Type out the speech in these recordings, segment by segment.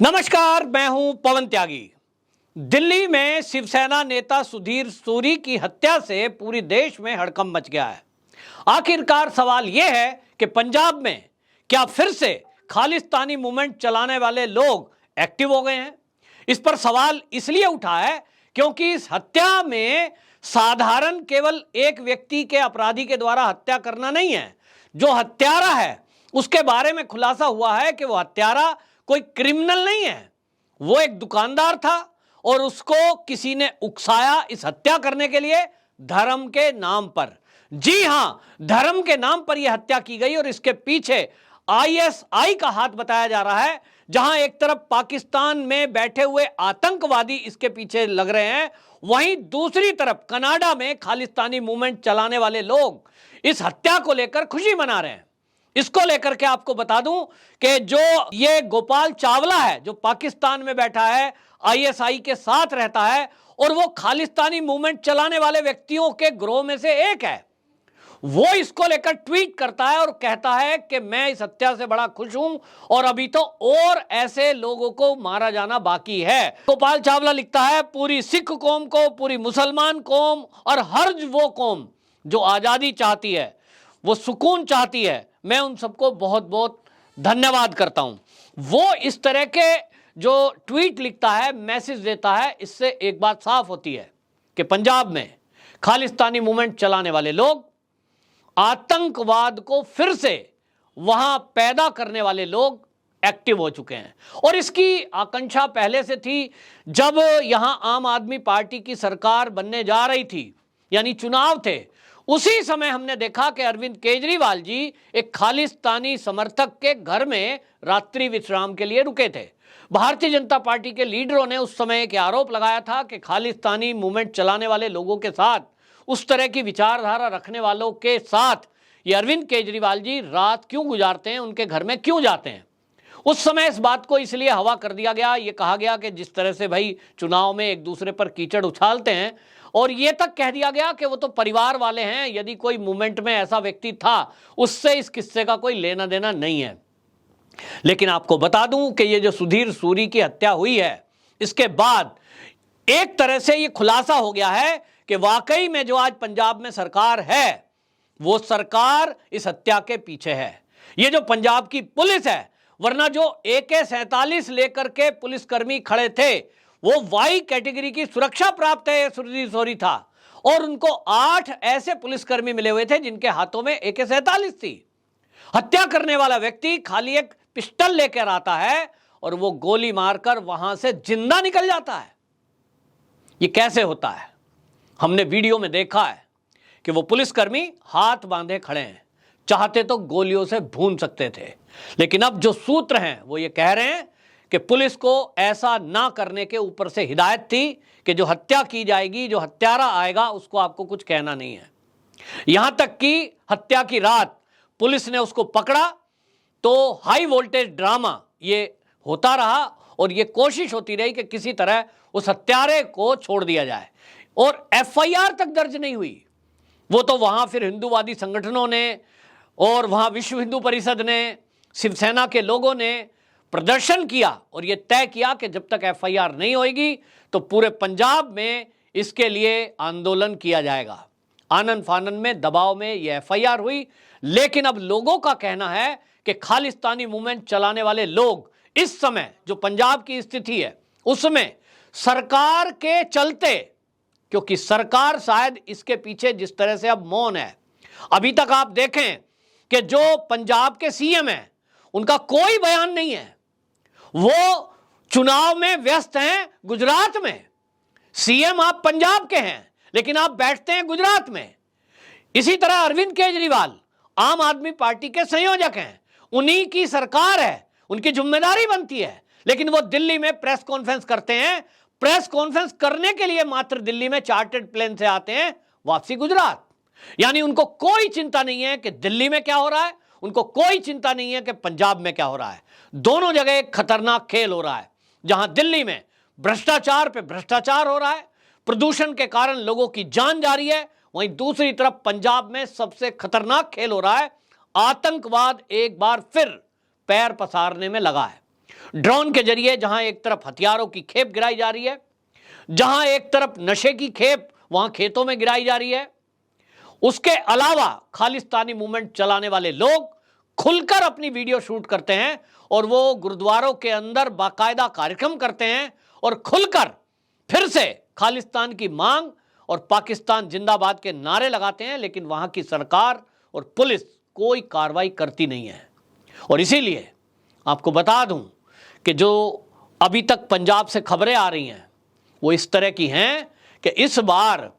नमस्कार, मैं हूं पवन त्यागी। दिल्ली में शिवसेना नेता सुधीर सूरी की हत्या से पूरे देश में हड़कंप मच गया है। आखिरकार सवाल यह है कि पंजाब में क्या फिर से खालिस्तानी मूवमेंट चलाने वाले लोग एक्टिव हो गए हैं। इस पर सवाल इसलिए उठा है क्योंकि इस हत्या में साधारण केवल एक व्यक्ति के अपराधी के द्वारा हत्या करना नहीं है। जो हत्यारा है उसके बारे में खुलासा हुआ है कि वो हत्यारा कोई क्रिमिनल नहीं है, वो एक दुकानदार था और उसको किसी ने उकसाया इस हत्या करने के लिए धर्म के नाम पर। जी हां, धर्म के नाम पर यह हत्या की गई और इसके पीछे आईएसआई का हाथ बताया जा रहा है। जहां एक तरफ पाकिस्तान में बैठे हुए आतंकवादी इसके पीछे लग रहे हैं, वहीं दूसरी तरफ कनाडा में खालिस्तानी मूवमेंट चलाने वाले लोग इस हत्या को लेकर खुशी मना रहे हैं। इसको लेकर के आपको बता दूं कि जो ये गोपाल चावला है, जो पाकिस्तान में बैठा है, आईएसआई के साथ रहता है और वो खालिस्तानी मूवमेंट चलाने वाले व्यक्तियों के ग्रोह में से एक है। वो इसको लेकर ट्वीट करता है और कहता है कि मैं इस हत्या से बड़ा खुश हूं और अभी तो और ऐसे लोगों को मारा जाना बाकी है। गोपाल चावला लिखता है, पूरी सिख कौम को, पूरी मुसलमान कौम और हर वो कौम जो आजादी चाहती है, वो सुकून चाहती है, मैं उन सबको बहुत बहुत धन्यवाद करता हूं। वो इस तरह के जो ट्वीट लिखता है, मैसेज देता है, इससे एक बात साफ होती है कि पंजाब में खालिस्तानी मूवमेंट चलाने वाले लोग, आतंकवाद को फिर से वहां पैदा करने वाले लोग एक्टिव हो चुके हैं। और इसकी आकांक्षा पहले से थी। जब यहां आम आदमी पार्टी की सरकार बनने जा रही थी, यानी चुनाव थे, उसी समय हमने देखा कि अरविंद केजरीवाल जी एक खालिस्तानी समर्थक के घर में रात्रि विश्राम के लिए रुके थे। भारतीय जनता पार्टी के लीडरों ने उस समय एक आरोप लगाया था कि खालिस्तानी मूवमेंट चलाने वाले लोगों के साथ, उस तरह की विचारधारा रखने वालों के साथ ये अरविंद केजरीवाल जी रात क्यों गुजारते हैं, उनके घर में क्यों जाते हैं। उस समय इस बात को इसलिए हवा कर दिया गया, ये कहा गया कि जिस तरह से भाई चुनाव में एक दूसरे पर कीचड़ उछालते हैं, और ये तक कह दिया गया कि वो तो परिवार वाले हैं, यदि कोई मूवमेंट में ऐसा व्यक्ति था उससे इस किस्से का कोई लेना देना नहीं है। लेकिन आपको बता दूं कि ये जो सुधीर सूरी की हत्या हुई है, इसके बाद एक तरह से ये खुलासा हो गया है कि वाकई में जो आज पंजाब में सरकार है, वो सरकार इस हत्या के पीछे है। ये जो पंजाब की पुलिस है, वरना जो AK-47 लेकर के पुलिसकर्मी खड़े थे, वो वाई कैटेगरी की सुरक्षा प्राप्त है सुधीर सूरी था, और उनको 8 ऐसे पुलिसकर्मी मिले हुए थे जिनके हाथों में AK-47 थी। हत्या करने वाला व्यक्ति खाली एक पिस्टल लेकर आता है और वो गोली मारकर वहां से जिंदा निकल जाता है। ये कैसे होता है? हमने वीडियो में देखा है कि वो पुलिसकर्मी हाथ बांधे खड़े हैं, चाहते तो गोलियों से भून सकते थे, लेकिन अब जो सूत्र हैं वो ये कह रहे हैं कि पुलिस को ऐसा ना करने के ऊपर से हिदायत थी कि जो हत्या की जाएगी, जो हत्यारा आएगा, उसको आपको कुछ कहना नहीं है। यहां तक कि हत्या की रात पुलिस ने उसको पकड़ा तो हाई वोल्टेज ड्रामा ये होता रहा और ये कोशिश होती रही कि किसी तरह उस हत्यारे को छोड़ दिया जाए, और FIR तक दर्ज नहीं हुई। वो तो वहां फिर हिंदूवादी संगठनों ने और वहां विश्व हिंदू परिषद ने, शिवसेना के लोगों ने प्रदर्शन किया और यह तय किया कि जब तक FIR नहीं होगी तो पूरे पंजाब में इसके लिए आंदोलन किया जाएगा। आनन फानन में, दबाव में यह FIR हुई। लेकिन अब लोगों का कहना है कि खालिस्तानी मूवमेंट चलाने वाले लोग इस समय जो पंजाब की स्थिति है उसमें सरकार के चलते, क्योंकि सरकार शायद इसके पीछे जिस तरह से अब मौन है, अभी तक आप देखें कि जो पंजाब के CM हैं उनका कोई बयान नहीं है। वो चुनाव में व्यस्त हैं गुजरात में। CM आप पंजाब के हैं लेकिन आप बैठते हैं गुजरात में। इसी तरह अरविंद केजरीवाल आम आदमी पार्टी के संयोजक हैं, उन्हीं की सरकार है, उनकी जिम्मेदारी बनती है, लेकिन वो दिल्ली में प्रेस कॉन्फ्रेंस करते हैं। प्रेस कॉन्फ्रेंस करने के लिए मात्र दिल्ली में चार्टर्ड प्लेन से आते हैं, वापसी गुजरात। यानी उनको कोई चिंता नहीं है कि दिल्ली में क्या हो रहा है, उनको कोई चिंता नहीं है कि पंजाब में क्या हो रहा है। दोनों जगह एक खतरनाक खेल हो रहा है। जहां दिल्ली में भ्रष्टाचार पे भ्रष्टाचार हो रहा है, प्रदूषण के कारण लोगों की जान जा रही है, वहीं दूसरी तरफ पंजाब में सबसे खतरनाक खेल हो रहा है, आतंकवाद एक बार फिर पैर पसारने में लगा है। ड्रोन के जरिए जहां एक तरफ हथियारों की खेप गिराई जा रही है, जहां एक तरफ नशे की खेप वहां खेतों में गिराई जा रही है, उसके अलावा खालिस्तानी मूवमेंट चलाने वाले लोग खुलकर अपनी वीडियो शूट करते हैं और वो गुरुद्वारों के अंदर बाकायदा कार्यक्रम करते हैं और खुलकर फिर से खालिस्तान की मांग और पाकिस्तान जिंदाबाद के नारे लगाते हैं, लेकिन वहां की सरकार और पुलिस कोई कार्रवाई करती नहीं है। और इसीलिए आपको बता दूं कि जो अभी तक पंजाब से खबरें आ रही हैं वो इस तरह की हैं कि इस बार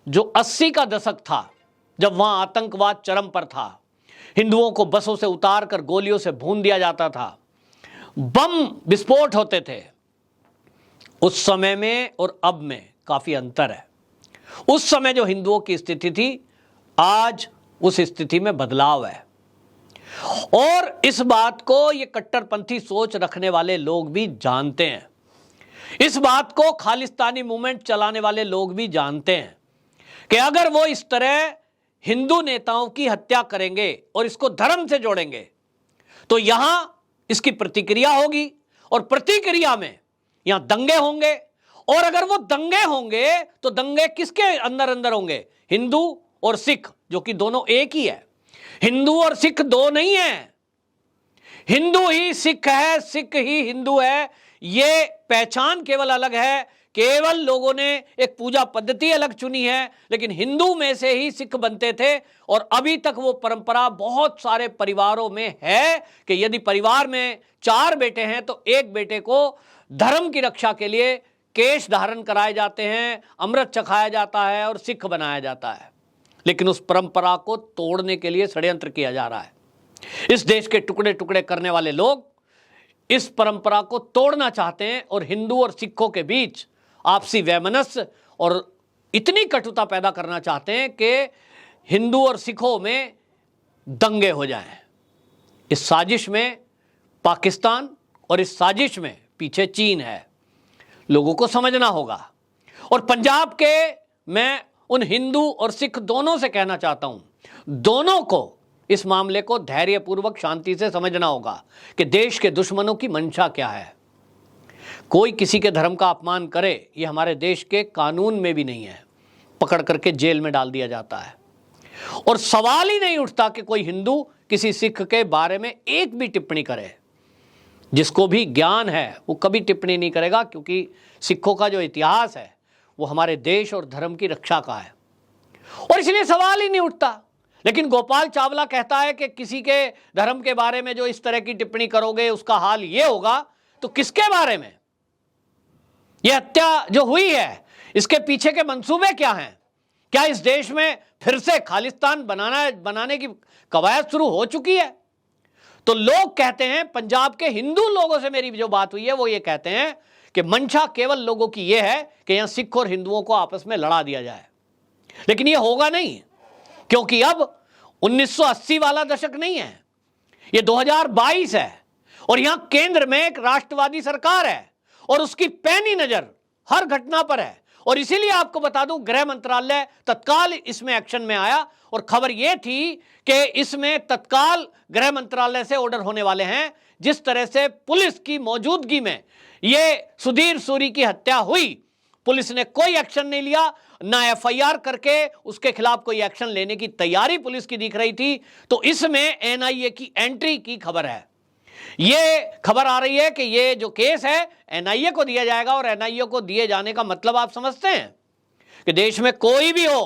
जो 80 का दशक था, जब वहां आतंकवाद चरम पर था, हिंदुओं को बसों से उतारकर गोलियों से भून दिया जाता था, बम विस्फोट होते थे, उस समय में और अब में काफी अंतर है। उस समय जो हिंदुओं की स्थिति थी, आज उस स्थिति में बदलाव है। और इस बात को ये कट्टरपंथी सोच रखने वाले लोग भी जानते हैं, इस बात को खालिस्तानी मूवमेंट चलाने वाले लोग भी जानते हैं कि अगर वो इस तरह हिंदू नेताओं की हत्या करेंगे और इसको धर्म से जोड़ेंगे तो यहां इसकी प्रतिक्रिया होगी, और प्रतिक्रिया में यहां दंगे होंगे। और अगर वो दंगे होंगे तो दंगे किसके अंदर अंदर होंगे? हिंदू और सिख, जो कि दोनों एक ही है। हिंदू और सिख दो नहीं है, हिंदू ही सिख है, सिख ही हिंदू है। ये पहचान केवल अलग है, केवल लोगों ने एक पूजा पद्धति अलग चुनी है, लेकिन हिंदू में से ही सिख बनते थे। और अभी तक वो परंपरा बहुत सारे परिवारों में है कि यदि परिवार में 4 बेटे हैं तो एक बेटे को धर्म की रक्षा के लिए केश धारण कराए जाते हैं, अमृत चखाया जाता है और सिख बनाया जाता है। लेकिन उस परंपरा को तोड़ने के लिए षड्यंत्र किया जा रहा है। इस देश के टुकड़े टुकड़े करने वाले लोग इस परंपरा को तोड़ना चाहते हैं और हिंदू और सिखों के बीच आपसी वैमनस्य और इतनी कटुता पैदा करना चाहते हैं कि हिंदू और सिखों में दंगे हो जाएं। इस साजिश में पाकिस्तान और इस साजिश में पीछे चीन है, लोगों को समझना होगा। और पंजाब के मैं उन हिंदू और सिख दोनों से कहना चाहता हूं, दोनों को इस मामले को धैर्यपूर्वक शांति से समझना होगा कि देश के दुश्मनों की मंशा क्या है। कोई किसी के धर्म का अपमान करे, ये हमारे देश के कानून में भी नहीं है, पकड़ करके जेल में डाल दिया जाता है। और सवाल ही नहीं उठता कि कोई हिंदू किसी सिख के बारे में एक भी टिप्पणी करे। जिसको भी ज्ञान है वो कभी टिप्पणी नहीं करेगा, क्योंकि सिखों का जो इतिहास है वो हमारे देश और धर्म की रक्षा का है, और इसलिए सवाल ही नहीं उठता। लेकिन गोपाल चावला कहता है कि किसी के धर्म के बारे में जो इस तरह की टिप्पणी करोगे उसका हाल ये होगा। तो किसके बारे में? यह हत्या जो हुई है, इसके पीछे के मंसूबे क्या हैं? क्या इस देश में फिर से खालिस्तान बनाने की कवायद शुरू हो चुकी है? तो लोग कहते हैं, पंजाब के हिंदू लोगों से मेरी जो बात हुई है वो ये कहते हैं कि मंशा केवल लोगों की यह है कि यहां सिख और हिंदुओं को आपस में लड़ा दिया जाए। लेकिन यह होगा नहीं, क्योंकि अब 1980 वाला दशक नहीं है, यह 2022 है और यहां केंद्र में एक राष्ट्रवादी सरकार है और उसकी पैनी नजर हर घटना पर है। और इसीलिए आपको बता दूं, गृह मंत्रालय तत्काल इसमें एक्शन में आया और खबर यह थी कि इसमें तत्काल गृह मंत्रालय से ऑर्डर होने वाले हैं। जिस तरह से पुलिस की मौजूदगी में यह सुधीर सूरी की हत्या हुई, पुलिस ने कोई एक्शन नहीं लिया, ना एफआईआर करके उसके खिलाफ कोई एक्शन लेने की तैयारी पुलिस की दिख रही थी। तो इसमें एनआईए की एंट्री की खबर है। यह खबर आ रही है कि यह जो केस है एनआईए को दिया जाएगा, और एनआईए को दिए जाने का मतलब आप समझते हैं कि देश में कोई भी हो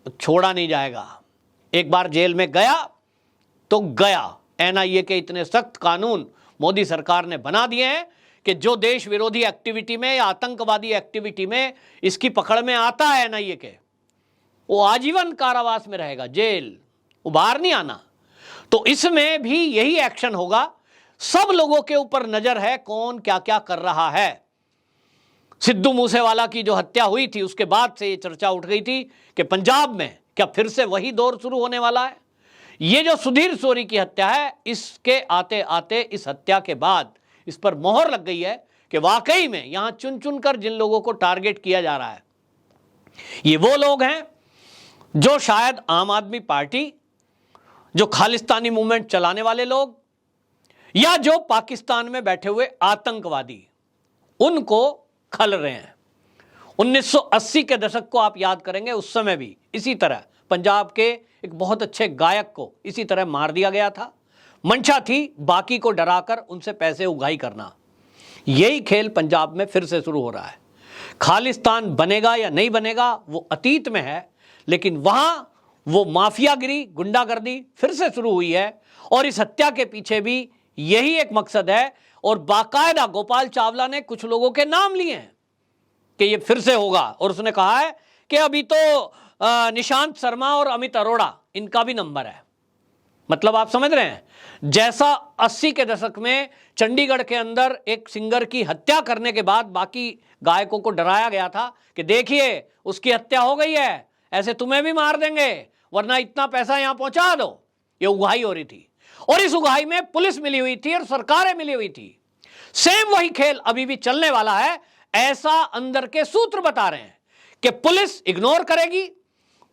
तो छोड़ा नहीं जाएगा। एक बार जेल में गया तो गया। एनआईए के इतने सख्त कानून मोदी सरकार ने बना दिए हैं कि जो देश विरोधी एक्टिविटी में या आतंकवादी एक्टिविटी में इसकी पकड़ में आता है एनआईए के, वो आजीवन कारावास में रहेगा, जेल, वो बाहर नहीं आना। तो इसमें भी यही एक्शन होगा। सब लोगों के ऊपर नजर है कौन क्या क्या कर रहा है। सिद्धू मूसेवाला की जो हत्या हुई थी उसके बाद से ये चर्चा उठ गई थी कि पंजाब में क्या फिर से वही दौर शुरू होने वाला है। ये जो सुधीर सूरी की हत्या है, इसके आते आते इस हत्या के बाद इस पर मोहर लग गई है कि वाकई में यहां चुन चुनकर जिन लोगों को टारगेट किया जा रहा है, ये वो लोग हैं जो शायद आम आदमी पार्टी, जो खालिस्तानी मूवमेंट चलाने वाले लोग, या जो पाकिस्तान में बैठे हुए आतंकवादी उनको खल रहे हैं। 1980 के दशक को आप याद करेंगे, उस समय भी इसी तरह पंजाब के एक बहुत अच्छे गायक को इसी तरह मार दिया गया था। मंशा थी बाकी को डराकर उनसे पैसे उगाही करना। यही खेल पंजाब में फिर से शुरू हो रहा है। खालिस्तान बनेगा या नहीं बनेगा वो अतीत में है, लेकिन वहां वो माफियागिरी, गुंडागर्दी फिर से शुरू हुई है और इस हत्या के पीछे भी यही एक मकसद है। और बाकायदा गोपाल चावला ने कुछ लोगों के नाम लिए हैं कि ये फिर से होगा, और उसने कहा है कि अभी तो निशांत शर्मा और अमित अरोड़ा इनका भी नंबर है। मतलब आप समझ रहे हैं, जैसा 80 के दशक में चंडीगढ़ के अंदर एक सिंगर की हत्या करने के बाद बाकी गायकों को डराया गया था कि देखिए उसकी हत्या हो गई है, ऐसे तुम्हें भी मार देंगे, वरना इतना पैसा यहां पहुंचा दो। ये उगाही हो रही थी और इस उगाही में पुलिस मिली हुई थी और सरकारें मिली हुई थी। सेम वही खेल अभी भी चलने वाला है, ऐसा अंदर के सूत्र बता रहे हैं कि पुलिस इग्नोर करेगी,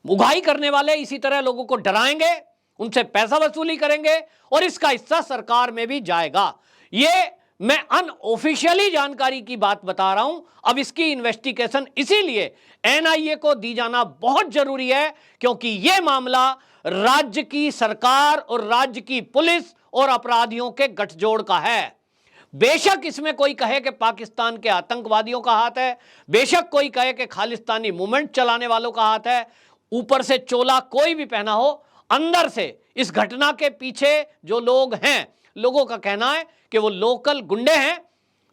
उगाही करने वाले इसी तरह लोगों को डराएंगे, उनसे पैसा वसूली करेंगे और इसका हिस्सा सरकार में भी जाएगा। ये मैं अनऑफिशियली जानकारी की बात बता रहा हूं। अब इसकी इन्वेस्टिगेशन इसीलिए एनआईए को दी जाना बहुत जरूरी है, क्योंकि यह मामला राज्य की सरकार और राज्य की पुलिस और अपराधियों के गठजोड़ का है। बेशक इसमें कोई कहे कि पाकिस्तान के आतंकवादियों का हाथ है, बेशक कोई कहे कि खालिस्तानी मूवमेंट चलाने वालों का हाथ है, ऊपर से चोला कोई भी पहना हो, अंदर से इस घटना के पीछे जो लोग हैं, लोगों का कहना है कि वो लोकल गुंडे हैं,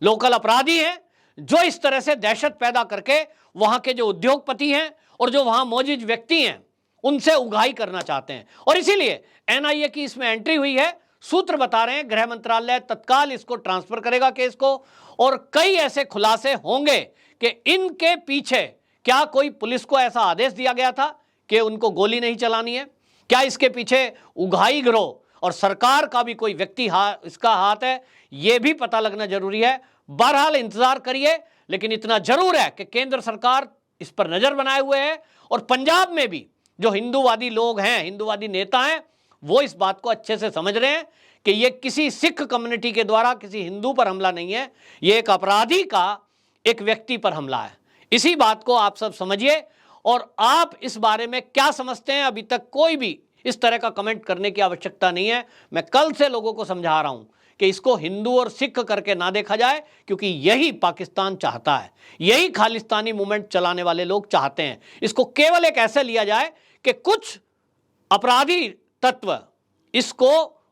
लोकल अपराधी हैं, जो इस तरह से दहशत पैदा करके वहां के जो उद्योगपति हैं और जो वहां मौजूद व्यक्ति हैं उनसे उगाही करना चाहते हैं। और इसीलिए एनआईए की इसमें एंट्री हुई है। सूत्र बता रहे हैं गृह मंत्रालय तत्काल इसको ट्रांसफर करेगा केस को, और कई ऐसे खुलासे होंगे कि इनके पीछे क्या कोई पुलिस को ऐसा आदेश दिया गया था कि उनको गोली नहीं चलानी है, क्या इसके पीछे उगाही गिरोह और सरकार का भी कोई व्यक्ति इसका हाथ है, यह भी पता लगना जरूरी है। बहरहाल इंतजार करिए, लेकिन इतना जरूर है कि केंद्र सरकार इस पर नजर बनाए हुए है और पंजाब में भी जो हिंदूवादी लोग हैं, हिंदूवादी नेता हैं, वो इस बात को अच्छे से समझ रहे हैं कि ये किसी सिख कम्युनिटी के द्वारा किसी हिंदू पर हमला नहीं है, ये एक अपराधी का एक व्यक्ति पर हमला है। इसी बात को आप सब समझिए। और आप इस बारे में क्या समझते हैं, अभी तक कोई भी इस तरह का कमेंट करने की आवश्यकता नहीं है। मैं कल से लोगों को समझा रहा हूं कि इसको हिंदू और सिख करके ना देखा जाए, क्योंकि यही पाकिस्तान चाहता है, यही खालिस्तानी मूवमेंट चलाने वाले लोग चाहते हैं। इसको केवल एक ऐसे लिया जाए कि कुछ अपराधी तत्व इसको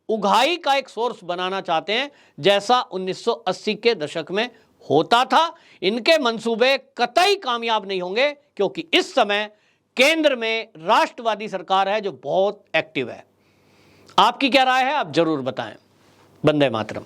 उगाही का एक सोर्स बनाना चाहते हैं, जैसा 1980 के दशक में होता था। इनके मंसूबे कतई कामयाब नहीं होंगे, क्योंकि इस समय केंद्र में राष्ट्रवादी सरकार है जो बहुत एक्टिव है। आपकी क्या राय है, आप जरूर बताएं। वंदे मातरम।